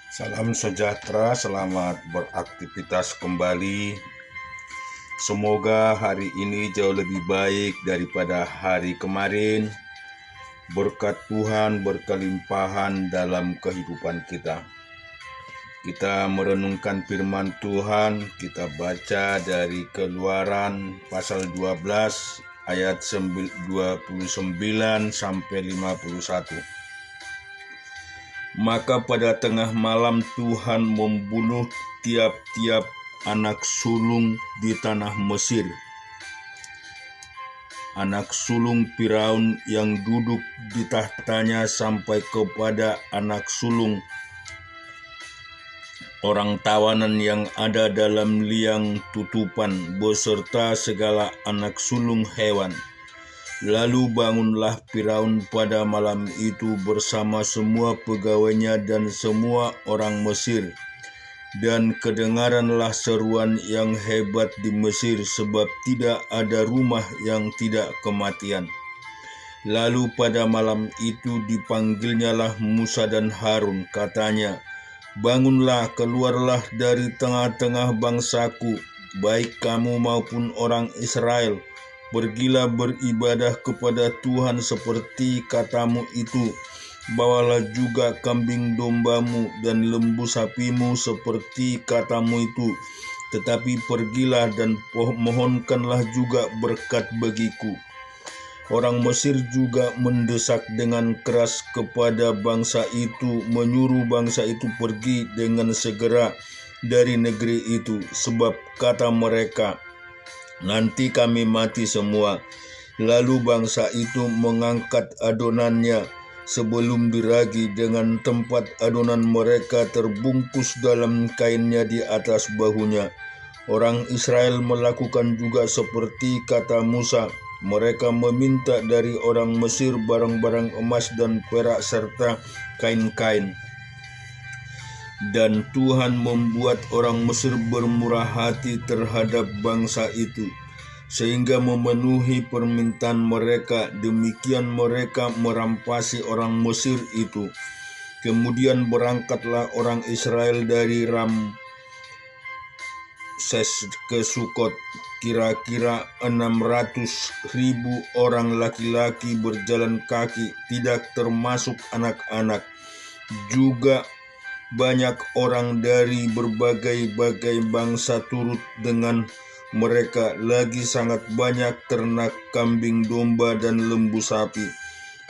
Salam sejahtera, selamat beraktivitas kembali. Semoga hari ini jauh lebih baik daripada hari kemarin. Berkat Tuhan berkelimpahan dalam kehidupan kita. Kita merenungkan firman Tuhan, kita baca dari Keluaran pasal 12 ayat 29 sampai 51. Maka pada tengah malam Tuhan membunuh tiap-tiap anak sulung di tanah Mesir. Anak sulung Firaun yang duduk di tahtanya sampai kepada anak sulung orang tawanan yang ada dalam liang tutupan beserta segala anak sulung hewan. Lalu bangunlah Firaun pada malam itu bersama semua pegawainya dan semua orang Mesir. Dan kedengaranlah seruan yang hebat di Mesir sebab tidak ada rumah yang tidak kematian. Lalu pada malam itu dipanggilnyalah Musa dan Harun, katanya, "Bangunlah, keluarlah dari tengah-tengah bangsaku, baik kamu maupun orang Israel. Pergilah beribadah kepada Tuhan seperti katamu itu. Bawalah juga kambing dombamu dan lembu sapimu seperti katamu itu. Tetapi pergilah dan mohonkanlah juga berkat bagiku." Orang Mesir juga mendesak dengan keras kepada bangsa itu, menyuruh bangsa itu pergi dengan segera dari negeri itu, sebab kata mereka, "Nanti kami mati semua." Lalu bangsa itu mengangkat adonannya sebelum diragi, dengan tempat adonan mereka terbungkus dalam kainnya di atas bahunya. Orang Israel melakukan juga seperti kata Musa. Mereka meminta dari orang Mesir barang-barang emas dan perak serta kain-kain. Dan Tuhan membuat orang Mesir bermurah hati terhadap bangsa itu, sehingga memenuhi permintaan mereka. Demikian mereka merampasi orang Mesir itu. Kemudian berangkatlah orang Israel dari Ramses ke Sukot. Kira-kira 600.000 orang laki-laki berjalan kaki, tidak termasuk anak-anak. Juga banyak orang dari berbagai-bagai bangsa turut dengan mereka, lagi sangat banyak ternak kambing domba dan lembu sapi.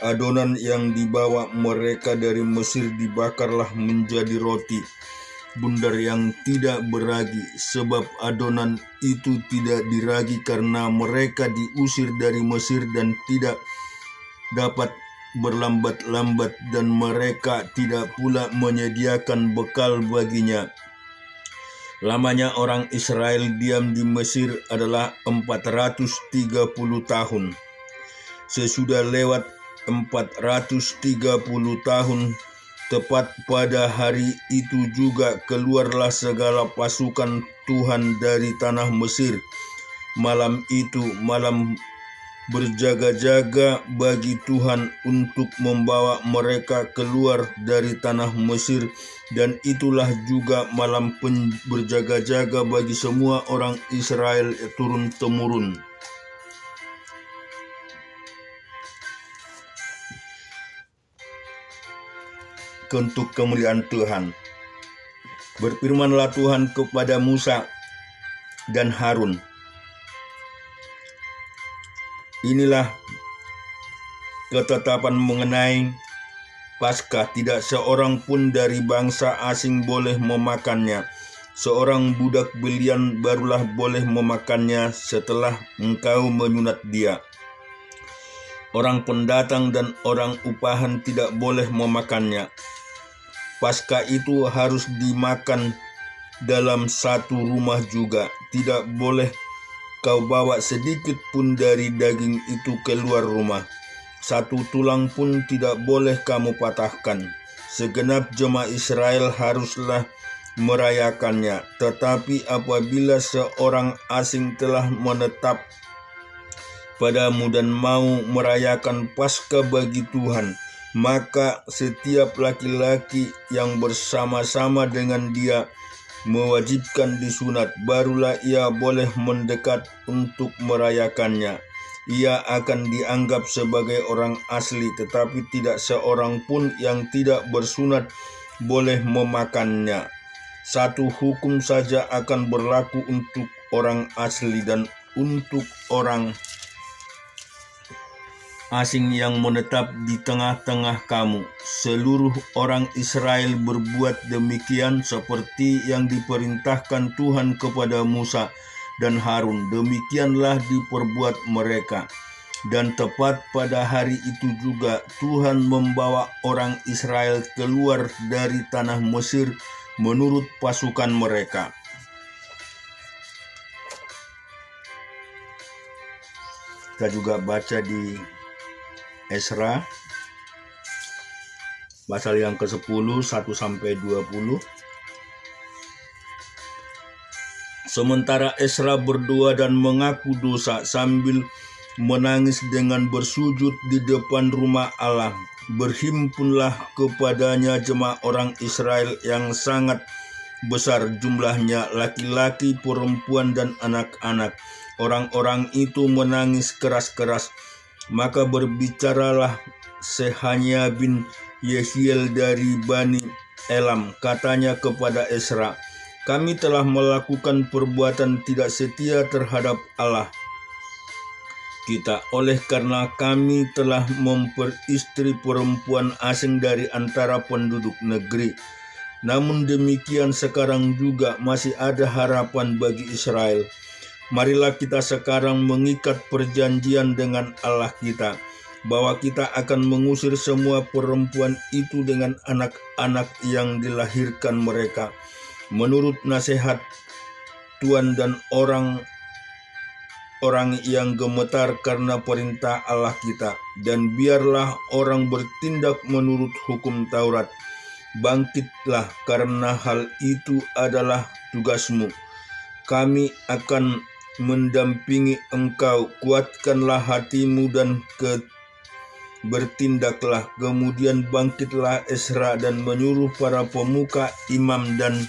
Adonan yang dibawa mereka dari Mesir dibakarlah menjadi roti bundar yang tidak beragi, sebab adonan itu tidak diragi karena mereka diusir dari Mesir dan tidak dapat berlambat-lambat, dan mereka tidak pula menyediakan bekal baginya. Lamanya orang Israel diam di Mesir adalah 430 tahun. Sesudah lewat 430 tahun, tepat pada hari itu juga keluarlah segala pasukan Tuhan dari tanah Mesir. Malam itu malam berjaga-jaga bagi Tuhan untuk membawa mereka keluar dari tanah Mesir, dan itulah juga malam berjaga-jaga bagi semua orang Israel turun-temurun. Untuk kemuliaan Tuhan. Berfirmanlah Tuhan kepada Musa dan Harun, "Inilah ketetapan mengenai Paskah, tidak seorang pun dari bangsa asing boleh memakannya. Seorang budak belian barulah boleh memakannya setelah engkau menyunat dia. Orang pendatang dan orang upahan tidak boleh memakannya. Paskah itu harus dimakan dalam satu rumah juga. Tidak boleh kau bawa sedikit pun dari daging itu keluar rumah. Satu tulang pun tidak boleh kamu patahkan. Segenap jemaat Israel haruslah merayakannya. Tetapi apabila seorang asing telah menetap padamu dan mau merayakan Paskah bagi Tuhan, maka setiap laki-laki yang bersama-sama dengan dia mewajibkan disunat, barulah ia boleh mendekat untuk merayakannya. Ia akan dianggap sebagai orang asli, tetapi tidak seorang pun yang tidak bersunat boleh memakannya. Satu hukum saja akan berlaku untuk orang asli dan untuk orang asing yang menetap di tengah-tengah kamu. Seluruh orang Israel berbuat demikian seperti yang diperintahkan Tuhan kepada Musa dan Harun. Demikianlah diperbuat mereka. Dan tepat pada hari itu juga Tuhan membawa orang Israel keluar dari tanah Mesir menurut pasukan mereka. Kita juga baca di Esra pasal yang ke-10 1-20. Sementara Esra berdoa dan mengaku dosa sambil menangis dengan bersujud di depan rumah Allah, berhimpunlah kepadanya jemaah orang Israel yang sangat besar jumlahnya, laki-laki, perempuan, dan anak-anak. Orang-orang itu menangis keras-keras. Maka berbicaralah Sehania bin Yehiel dari Bani Elam, katanya kepada Esra, kami telah melakukan perbuatan tidak setia terhadap Allah kita, oleh karena kami telah memperistri perempuan asing dari antara penduduk negeri. Namun demikian sekarang juga masih ada harapan bagi Israel. Marilah kita sekarang mengikat perjanjian dengan Allah kita, bahwa kita akan mengusir semua perempuan itu dengan anak-anak yang dilahirkan mereka, menurut nasihat Tuhan, dan orang yang gemetar karena perintah Allah kita. Dan biarlah orang bertindak menurut hukum Taurat. Bangkitlah, karena hal itu adalah tugasmu. Kami akan mendampingi engkau, kuatkanlah hatimu dan bertindaklah. Kemudian bangkitlah Esra dan menyuruh para pemuka, imam, dan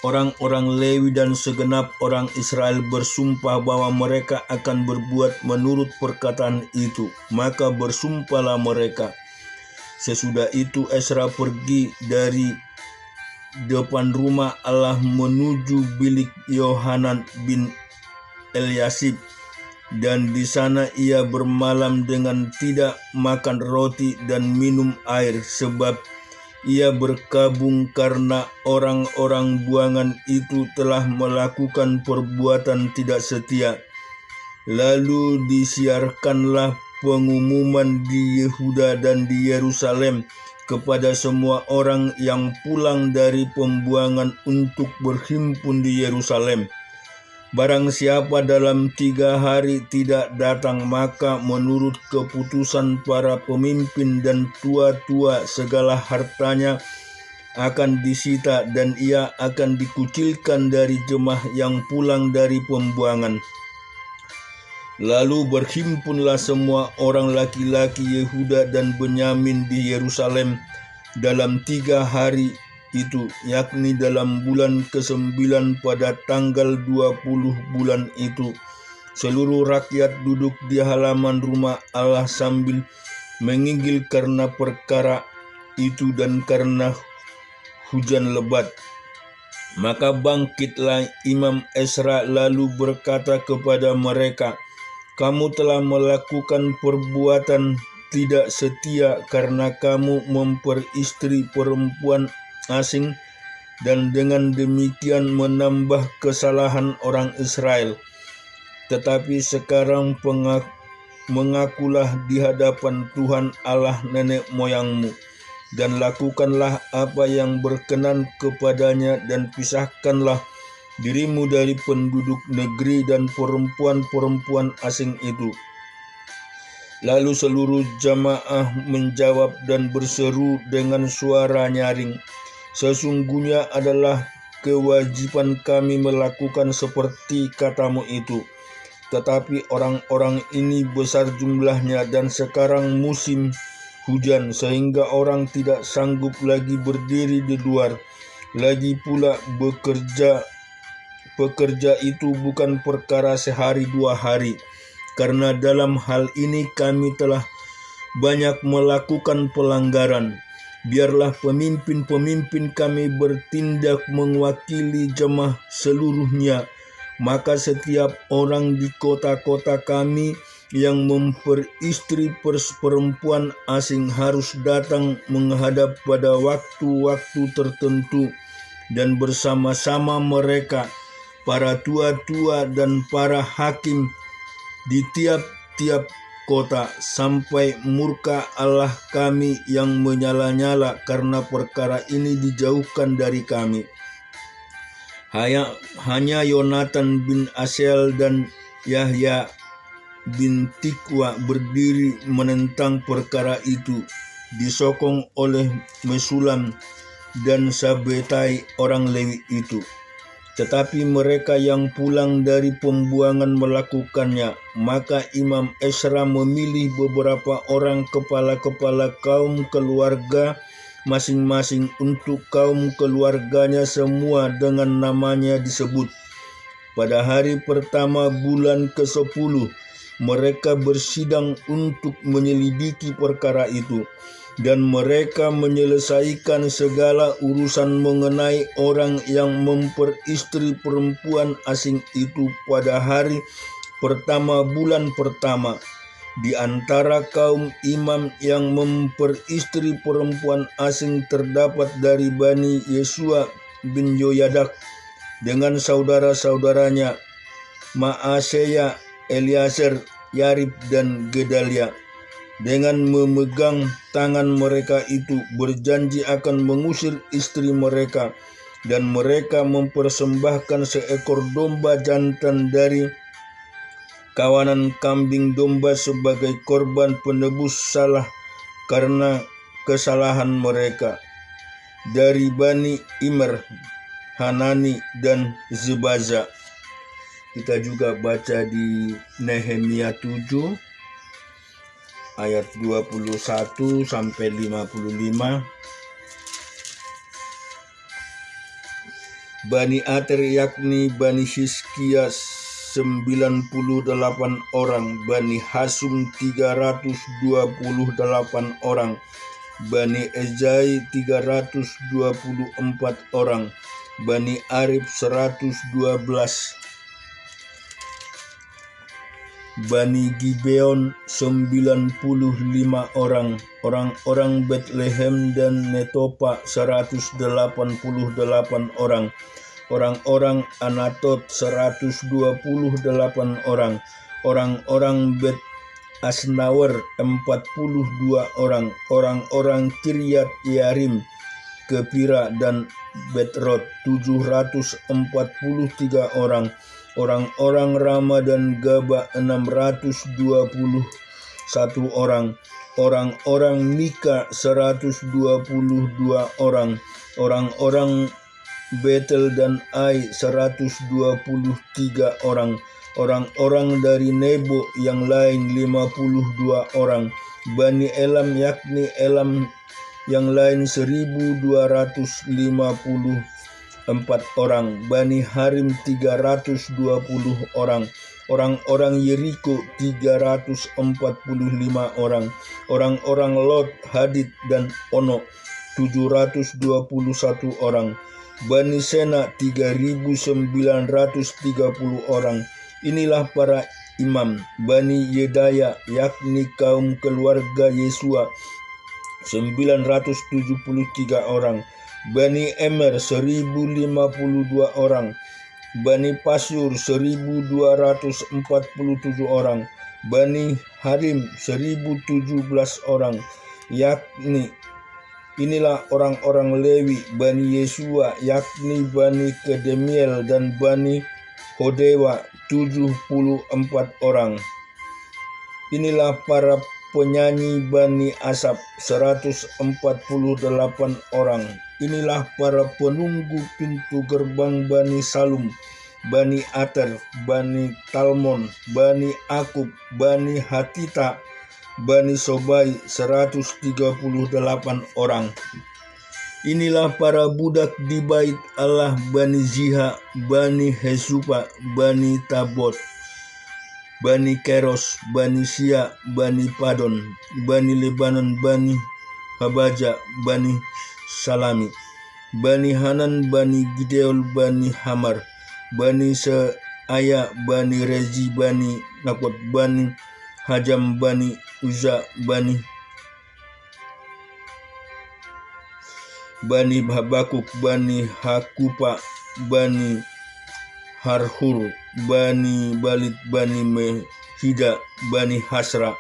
orang-orang Lewi dan segenap orang Israel bersumpah bahwa mereka akan berbuat menurut perkataan itu. Maka bersumpahlah mereka. Sesudah itu Esra pergi dari depan rumah Allah menuju bilik Yohanan bin Eliasib, dan di sana ia bermalam dengan tidak makan roti dan minum air, sebab ia berkabung karena orang-orang buangan itu telah melakukan perbuatan tidak setia. Lalu disiarkanlah pengumuman di Yehuda dan di Yerusalem kepada semua orang yang pulang dari pembuangan untuk berhimpun di Yerusalem. Barang siapa dalam 3 hari tidak datang, maka menurut keputusan para pemimpin dan tua-tua segala hartanya akan disita, dan ia akan dikucilkan dari jemaah yang pulang dari pembuangan. Lalu berhimpunlah semua orang laki-laki Yehuda dan Benyamin di Yerusalem dalam 3 hari itu, yakni dalam bulan ke-9 pada tanggal 20 bulan itu. Seluruh rakyat duduk di halaman rumah Allah sambil menggigil karena perkara itu dan karena hujan lebat. Maka bangkitlah Imam Esra lalu berkata kepada mereka, kamu telah melakukan perbuatan tidak setia karena kamu memperistri perempuan asing, dan dengan demikian menambah kesalahan orang Israel. Tetapi sekarang mengakulah di hadapan Tuhan Allah nenek moyangmu, dan lakukanlah apa yang berkenan kepadanya, dan pisahkanlah dirimu dari penduduk negeri dan perempuan-perempuan asing itu. Lalu seluruh jamaah menjawab dan berseru dengan suara nyaring, sesungguhnya adalah kewajiban kami melakukan seperti katamu itu. Tetapi orang-orang ini besar jumlahnya dan sekarang musim hujan sehingga orang tidak sanggup lagi berdiri di luar. Lagi pula pekerja itu bukan perkara sehari dua hari. Karena dalam hal ini kami telah banyak melakukan pelanggaran. Biarlah pemimpin-pemimpin kami bertindak mewakili jemaah seluruhnya. Maka setiap orang di kota-kota kami yang memperistri perempuan asing harus datang menghadap pada waktu-waktu tertentu, dan bersama-sama mereka para tua-tua dan para hakim di tiap-tiap kota, sampai murka Allah kami yang menyala-nyala karena perkara ini dijauhkan dari kami. Hanya Yonatan bin Asel dan Yahya bin Tikwa berdiri menentang perkara itu, disokong oleh Mesulam dan Sabetai orang Lewi itu. Tetapi mereka yang pulang dari pembuangan melakukannya. Maka Imam Esra memilih beberapa orang kepala-kepala kaum keluarga masing-masing untuk kaum keluarganya semua dengan namanya disebut. Pada hari pertama bulan ke-10 mereka bersidang untuk menyelidiki perkara itu, dan mereka menyelesaikan segala urusan mengenai orang yang memperistri perempuan asing itu pada hari pertama bulan pertama. Di antara kaum imam yang memperistri perempuan asing terdapat dari Bani Yesua bin Yoyadak dengan saudara-saudaranya Maaseya, Eliaser, Yarib, dan Gedalia. Dengan memegang tangan mereka itu berjanji akan mengusir istri mereka, dan mereka mempersembahkan seekor domba jantan dari kawanan kambing domba sebagai korban penebus salah karena kesalahan mereka. Dari Bani Immer, Hanani, dan Zebaza. Kita juga baca di Nehemia 7 ayat 21 sampai 55. Bani Ater yakni Bani Hizkia 98 orang, Bani Hasum 328 orang, Bani Ezai 324 orang, Bani Arib 112, Bani Gibeon 95 orang, orang-orang Bethlehem dan Netopa 188 orang, orang-orang Anatot 128 orang, orang-orang Bet Asnawer 42 orang, orang-orang Kiryat Yarim, Kepira, dan Betrot 743 orang, orang-orang Rama dan Gaba 621 orang, orang-orang Mika 122 orang, orang-orang Betel dan Ai 123 orang, orang-orang dari Nebo yang lain 52 orang, Bani Elam yakni Elam yang lain 1254 orang, Bani Harim 320 orang, orang-orang Yeriko 345 orang, orang-orang Lot, Hadid, dan Ono 721 orang, Bani Sena 3.930 orang. Inilah para imam. Bani Yedaya yakni kaum keluarga Yesua 973 orang, Bani Emer 1052 orang, Bani Pasur 1247 orang, Bani Harim 1017 orang, yakni inilah orang-orang Lewi Bani Yesua, yakni Bani Kedemiel dan Bani Hodewa 74 orang. Inilah para penyanyi Bani Asap 148 orang. Inilah para penunggu pintu gerbang Bani Salum Bani Ater, Bani Talmon, Bani Akub, Bani Hatita, Bani Sobai 138 orang. Inilah para budak di bait Allah, Bani Ziha, Bani Hesupa, Bani Tabot, Bani Keros, Bani Sia, Bani Padon, Bani Lebanon, Bani Habaja, Bani Salami, Bani Hanan, Bani Gideol, Bani Hamar, Bani Seaya, Bani Rezi, Bani Nakot, Bani Hajam, Bani Uza, Bani Habakuk, Bani Hakupa, Bani Harhur, Bani Balit, Bani Mehida, Bani Hasra,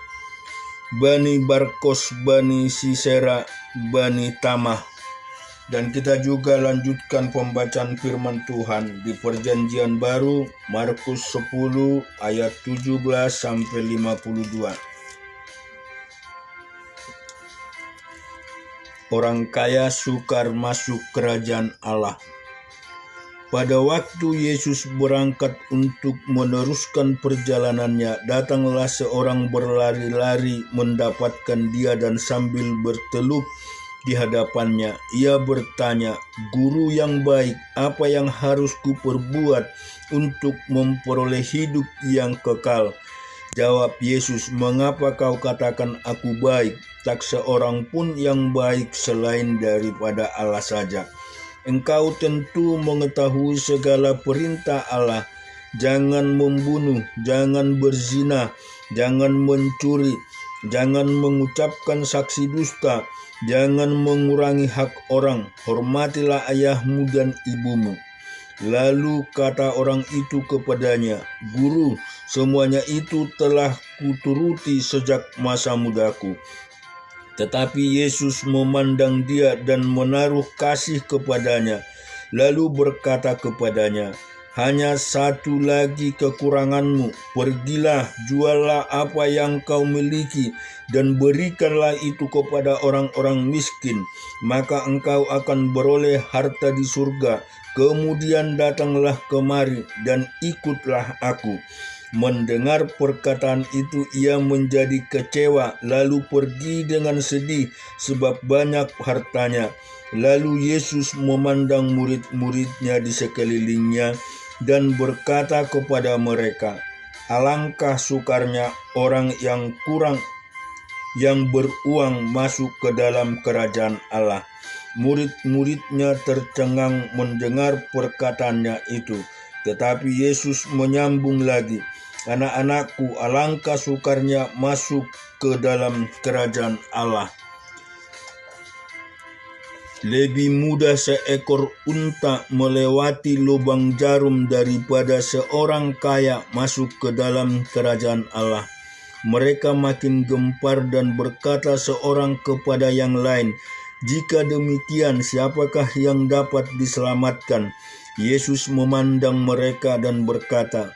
Bani Barkos, Bani Sisera, Bani Tamah. Dan kita juga lanjutkan pembacaan firman Tuhan di Perjanjian Baru, Markus 10 ayat 17 sampai 52. Orang kaya sukar masuk kerajaan Allah. Pada waktu Yesus berangkat untuk meneruskan perjalanannya, datanglah seorang berlari-lari mendapatkan dia dan sambil bertelup di hadapannya, ia bertanya, "Guru yang baik, apa yang harus kuperbuat untuk memperoleh hidup yang kekal?" Jawab Yesus, "Mengapa kau katakan aku baik? Tak seorang pun yang baik selain daripada Allah saja. Engkau tentu mengetahui segala perintah Allah. Jangan membunuh, jangan berzina, jangan mencuri, jangan mengucapkan saksi dusta, jangan mengurangi hak orang, hormatilah ayahmu dan ibumu." Lalu kata orang itu kepadanya, "Guru, semuanya itu telah kuturuti sejak masa mudaku." Tetapi Yesus memandang dia dan menaruh kasih kepadanya, lalu berkata kepadanya, "Hanya satu lagi kekuranganmu. Pergilah, juallah apa yang kau miliki dan berikanlah itu kepada orang-orang miskin, maka engkau akan beroleh harta di surga. Kemudian datanglah kemari dan ikutlah aku." Mendengar perkataan itu ia menjadi kecewa, lalu pergi dengan sedih sebab banyak hartanya. Lalu Yesus memandang murid-muridnya di sekelilingnya dan berkata kepada mereka, "Alangkah sukarnya orang yang beruang masuk ke dalam kerajaan Allah." Murid-muridnya tercengang mendengar perkataannya itu. Tetapi Yesus menyambung lagi, "Anak-anakku, alangkah sukarnya masuk ke dalam kerajaan Allah. Lebih mudah seekor unta melewati lubang jarum daripada seorang kaya masuk ke dalam kerajaan Allah." Mereka makin gempar dan berkata seorang kepada yang lain, "Jika demikian, siapakah yang dapat diselamatkan?" Yesus memandang mereka dan berkata,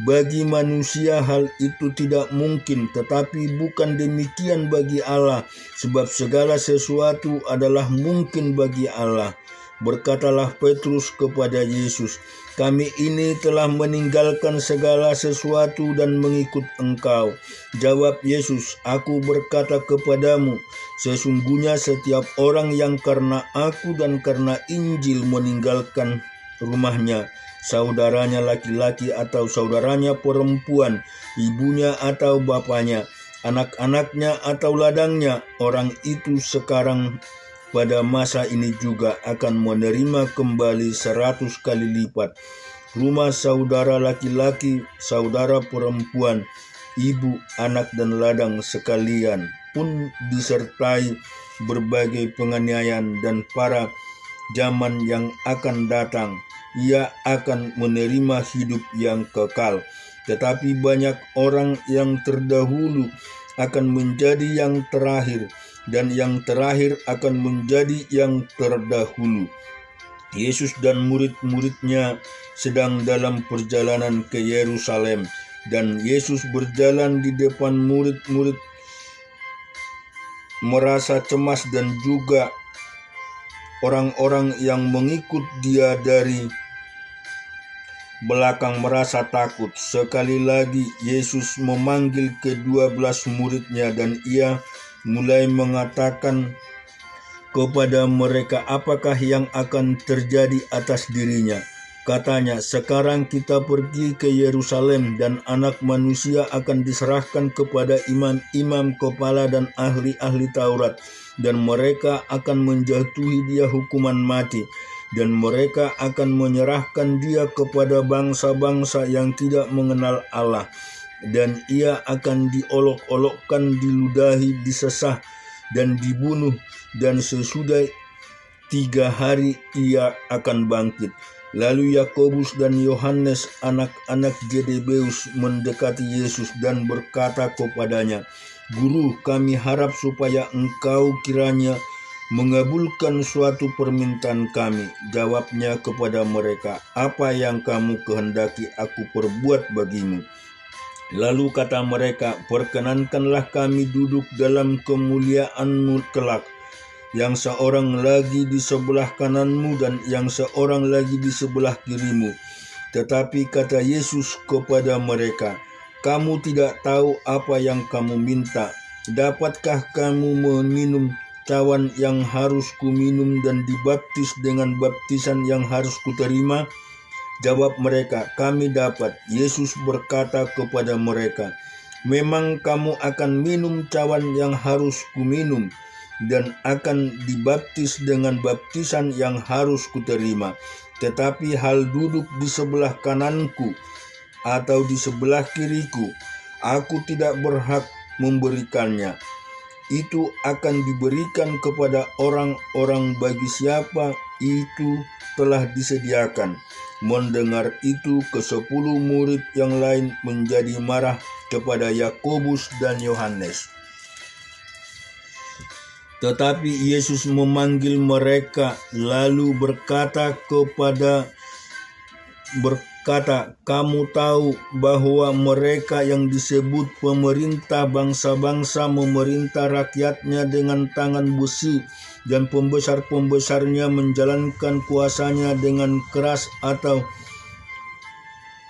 "Bagi manusia hal itu tidak mungkin, tetapi bukan demikian bagi Allah, sebab segala sesuatu adalah mungkin bagi Allah." Berkatalah Petrus kepada Yesus, "Kami ini telah meninggalkan segala sesuatu dan mengikut Engkau." Jawab Yesus, "Aku berkata kepadamu, sesungguhnya setiap orang yang karena Aku dan karena Injil meninggalkan rumahnya, saudaranya laki-laki atau saudaranya perempuan, ibunya atau bapaknya, anak-anaknya atau ladangnya, orang itu sekarang pada masa ini juga akan menerima kembali 100 kali lipat. Rumah saudara laki-laki, saudara perempuan, ibu, anak dan ladang sekalian pun disertai berbagai penganiayaan, dan pada zaman yang akan datang ia akan menerima hidup yang kekal. Tetapi banyak orang yang terdahulu akan menjadi yang terakhir, dan yang terakhir akan menjadi yang terdahulu." Yesus dan murid-muridnya sedang dalam perjalanan ke Yerusalem, dan Yesus berjalan di depan murid-murid merasa cemas, dan juga orang-orang yang mengikut dia dari belakang merasa takut. Sekali lagi Yesus memanggil ke-12 muridnya dan ia mulai mengatakan kepada mereka apakah yang akan terjadi atas dirinya. Katanya, sekarang kita pergi ke Yerusalem dan Anak Manusia akan diserahkan kepada imam-imam kepala dan ahli-ahli Taurat, dan mereka akan menjatuhi dia hukuman mati, dan mereka akan menyerahkan dia kepada bangsa-bangsa yang tidak mengenal Allah, dan ia akan diolok-olokkan, diludahi, disesah, dan dibunuh, dan sesudah 3 hari ia akan bangkit. Lalu Yakobus dan Yohanes, anak-anak Zebedeus, mendekati Yesus dan berkata kepadanya, "Guru, kami harap supaya engkau kiranya mengabulkan suatu permintaan kami." Jawabnya kepada mereka, "Apa yang kamu kehendaki aku perbuat bagimu?" Lalu kata mereka, "Perkenankanlah kami duduk dalam kemuliaan-Mu kelak, yang seorang lagi di sebelah kananmu dan yang seorang lagi di sebelah kirimu." Tetapi kata Yesus kepada mereka, "Kamu tidak tahu apa yang kamu minta. Dapatkah kamu meminum cawan yang harus kuminum dan dibaptis dengan baptisan yang harus kuterima?" Jawab mereka, "Kami dapat." Yesus berkata kepada mereka, "Memang kamu akan minum cawan yang harus kuminum dan akan dibaptis dengan baptisan yang harus kuterima. Tetapi hal duduk di sebelah kananku atau di sebelah kiriku, aku tidak berhak memberikannya. Itu akan diberikan kepada orang-orang bagi siapa itu telah disediakan." Mendengar itu, ke-10 murid yang lain menjadi marah kepada Yakobus dan Yohanes. Tetapi Yesus memanggil mereka lalu berkata, "Kamu tahu bahwa mereka yang disebut pemerintah bangsa-bangsa memerintah rakyatnya dengan tangan besi, dan pembesar-pembesarnya menjalankan kuasanya dengan keras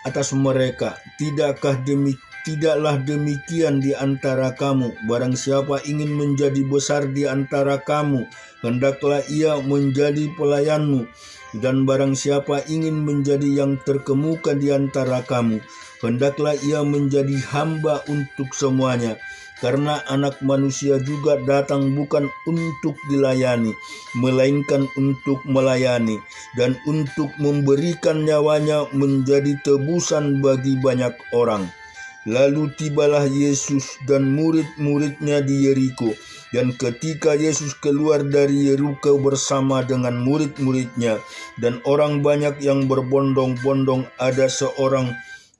atas mereka. Tidaklah demikian di antara kamu. Barang siapa ingin menjadi besar di antara kamu, hendaklah ia menjadi pelayanmu. Dan barang siapa ingin menjadi yang terkemuka di antara kamu, hendaklah ia menjadi hamba untuk semuanya. Karena Anak Manusia juga datang bukan untuk dilayani, melainkan untuk melayani, dan untuk memberikan nyawanya menjadi tebusan bagi banyak orang." Lalu tibalah Yesus dan murid-muridnya di Yeriko. Dan ketika Yesus keluar dari Yeriko bersama dengan murid-muridnya dan orang banyak yang berbondong-bondong, ada seorang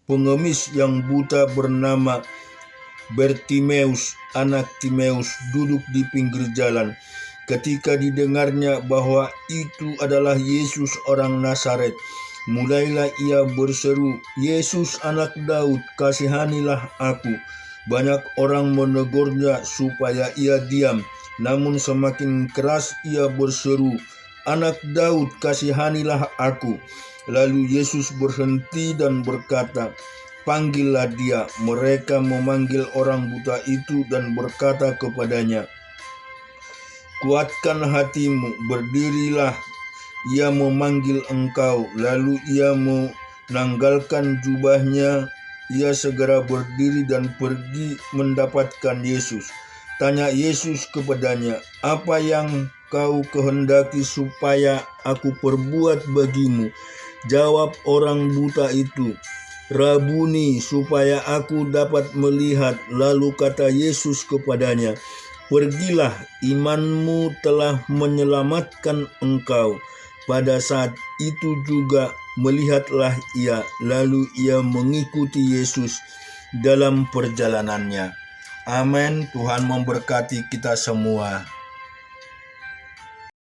pengemis yang buta bernama Bartimeus, anak Timeus, duduk di pinggir jalan. Ketika didengarnya bahwa itu adalah Yesus orang Nazaret, mulailah ia berseru, "Yesus anak Daud, kasihanilah aku." Banyak orang menegurnya supaya ia diam, namun semakin keras ia berseru, "Anak Daud, kasihanilah aku." Lalu Yesus berhenti dan berkata, "Panggillah dia." Mereka memanggil orang buta itu dan berkata kepadanya, "Kuatkan hatimu, berdirilah, ia memanggil engkau." Lalu ia menanggalkan jubahnya, ia segera berdiri dan pergi mendapatkan Yesus. Tanya Yesus kepadanya, "Apa yang kau kehendaki supaya aku perbuat bagimu?" Jawab orang buta itu, "Rabuni, supaya aku dapat melihat." Lalu kata Yesus kepadanya, "Pergilah, imanmu telah menyelamatkan engkau." Pada saat itu juga melihatlah ia, lalu ia mengikuti Yesus dalam perjalanannya. Amin. Tuhan memberkati kita semua.